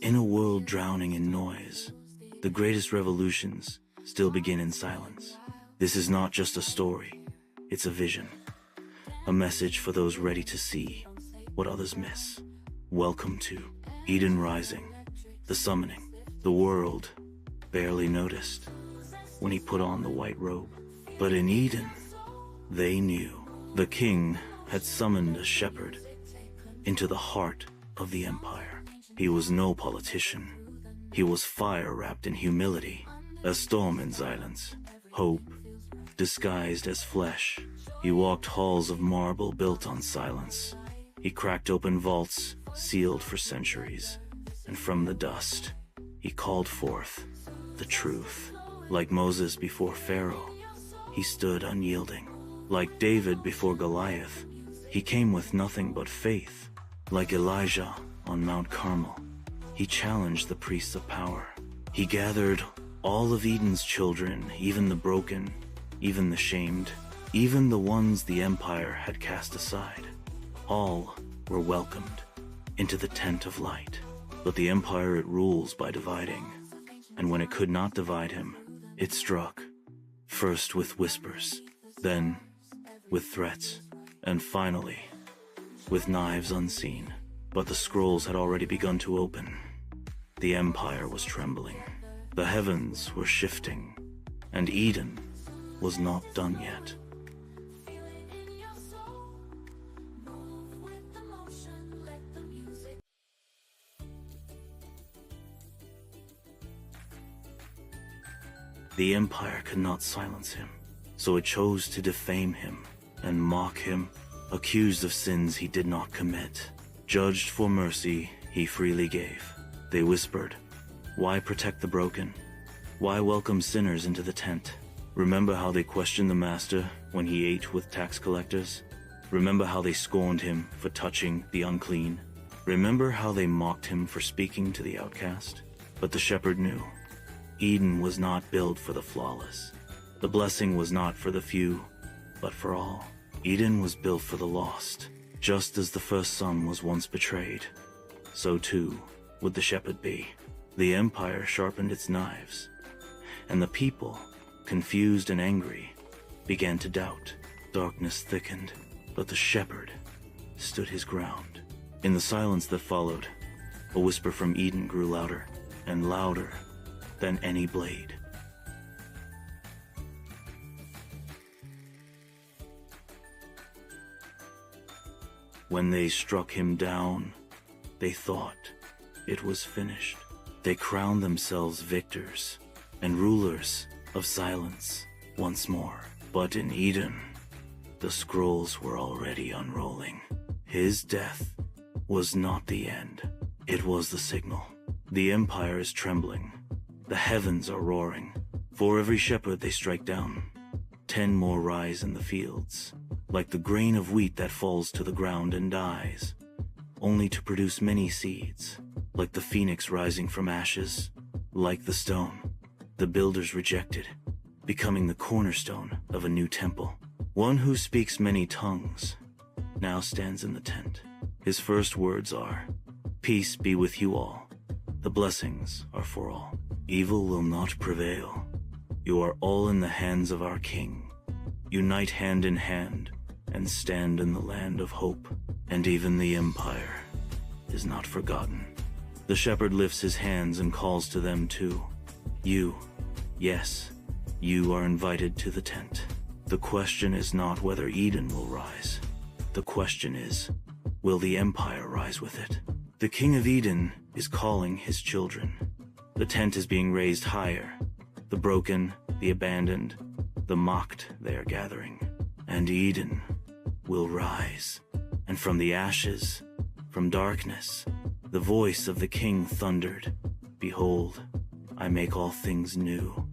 In a world drowning in noise, the greatest revolutions still begin in silence. This is not just a story, it's a vision. A message for those ready to see what others miss. Welcome to Eden Rising, the summoning. The world barely noticed when he put on the white robe. But in Eden, they knew. The king had summoned a shepherd into the heart of the empire. He was no politician. He was fire wrapped in humility, a storm in silence, hope disguised as flesh. He walked halls of marble built on silence. He cracked open vaults sealed for centuries, and from the dust he called forth the truth. Like Moses before Pharaoh, he stood unyielding. Like David before Goliath, he came with nothing but faith. Like Elijah on Mount Carmel, he challenged the priests of power. He gathered all of Eden's children, even the broken, even the shamed, even the ones the empire had cast aside. All were welcomed into the tent of light. But the empire, it rules by dividing, and when it could not divide him, it struck, first with whispers, then with threats, and finally with knives unseen. But the scrolls had already begun to open. The empire was trembling. The heavens were shifting, and Eden was not done yet. The empire could not silence him, so it chose to defame him and mock him, accused of sins he did not commit. Judged for mercy, he freely gave. They whispered, "Why protect the broken? Why welcome sinners into the tent?" Remember how they questioned the master when he ate with tax collectors? Remember how they scorned him for touching the unclean? Remember how they mocked him for speaking to the outcast? But the shepherd knew. Eden was not built for the flawless. The blessing was not for the few, but for all. Eden was built for the lost. Just as the first son was once betrayed, so too would the shepherd be. The empire sharpened its knives, and the people, confused and angry, began to doubt. Darkness thickened, but the shepherd stood his ground. In the silence that followed, a whisper from Eden grew louder and louder than any blade. When they struck him down, they thought it was finished. They crowned themselves victors and rulers of silence once more. But in Eden, the scrolls were already unrolling. His death was not the end. It was the signal. The empire is trembling. The heavens are roaring. For every shepherd they strike down, 10 more rise in the fields. Like the grain of wheat that falls to the ground and dies, only to produce many seeds. Like the phoenix rising from ashes, like the stone the builders rejected, becoming the cornerstone of a new temple. One who speaks many tongues now stands in the tent. His first words are, "Peace be with you all. The blessings are for all. Evil will not prevail. You are all in the hands of our King. Unite hand in hand and stand in the land of hope." And even the empire is not forgotten. The shepherd lifts his hands and calls to them too. You, yes, you are invited to the tent. The question is not whether Eden will rise. The question is, will the empire rise with it? The King of Eden is calling his children. The tent is being raised higher. The broken, the abandoned, the mocked, they are gathering. And Eden will rise. And from the ashes, from darkness, the voice of the King thundered, "Behold, I make all things new."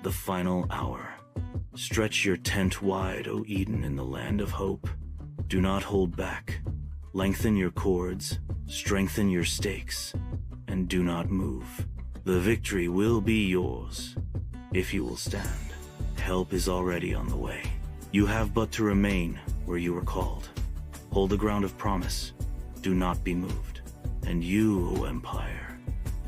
The final hour. Stretch your tent wide, O Eden, in the land of hope. Do not hold back. Lengthen your cords, strengthen your stakes, and do not move. The victory will be yours if you will stand. Help is already on the way. You have but to remain where you were called. Hold the ground of promise. Do not be moved. And you, O Empire,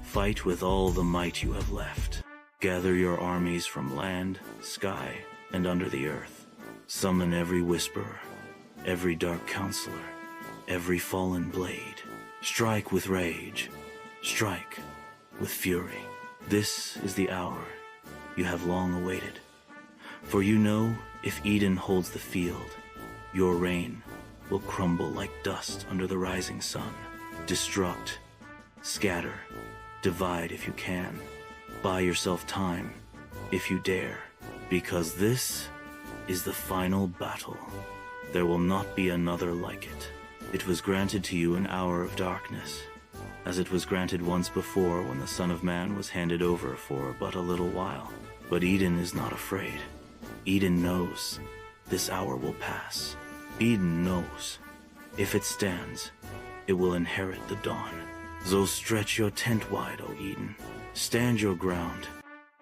fight with all the might you have left. Gather your armies from land, sky, and under the earth. Summon every whisperer, every dark counselor, every fallen blade. Strike with rage. Strike with fury. This is the hour you have long awaited. For you know, if Eden holds the field, your reign will crumble like dust under the rising sun. Destruct, scatter, divide if you can. Buy yourself time, if you dare, because this is the final battle. There will not be another like it. It was granted to you an hour of darkness, as it was granted once before when the Son of Man was handed over for but a little while. But Eden is not afraid. Eden knows this hour will pass. Eden knows if it stands, it will inherit the dawn. So stretch your tent wide, O Eden. Stand your ground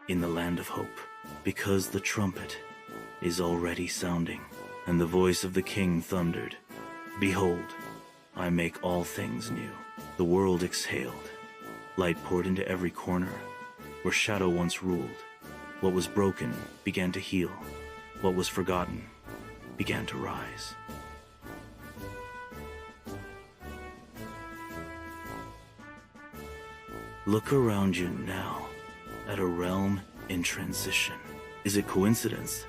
in the land of hope, because the trumpet is already sounding. And the voice of the King thundered, Behold, I make all things new. The world exhaled. Light poured into every corner. Where shadow once ruled, what was broken began to heal. What was forgotten began to rise. Look around you now at a realm in transition. Is it coincidence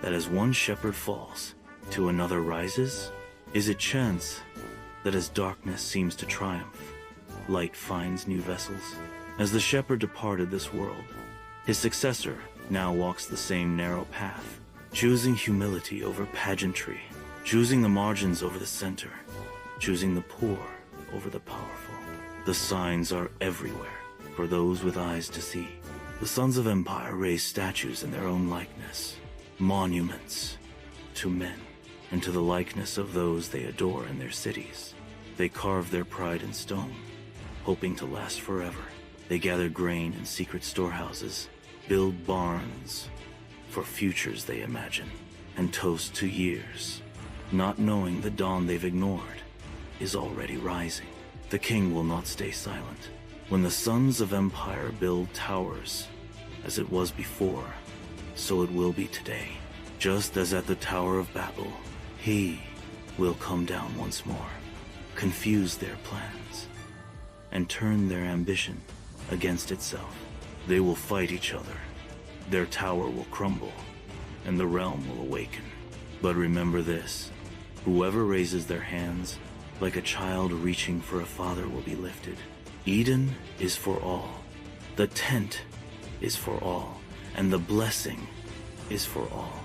that as one shepherd falls, to another rises? Is it chance that as darkness seems to triumph, light finds new vessels? As the shepherd departed this world, his successor now walks the same narrow path, choosing humility over pageantry, choosing the margins over the center, choosing the poor over the powerful. The signs are everywhere for those with eyes to see. The sons of empire raise statues in their own likeness, monuments to men, and to the likeness of those they adore in their cities. They carve their pride in stone, hoping to last forever. They gather grain in secret storehouses, build barns for futures they imagine, and toast to years, not knowing the dawn they've ignored is already rising. The king will not stay silent. When the sons of empire build towers, as it was before, so it will be today. Just as at the Tower of Babel, he will come down once more, confuse their plans, and turn their ambition against itself. They will fight each other. Their tower will crumble, and the realm will awaken. But remember this, whoever raises their hands like a child reaching for a father will be lifted. Eden is for all. The tent is for all, and the blessing is for all.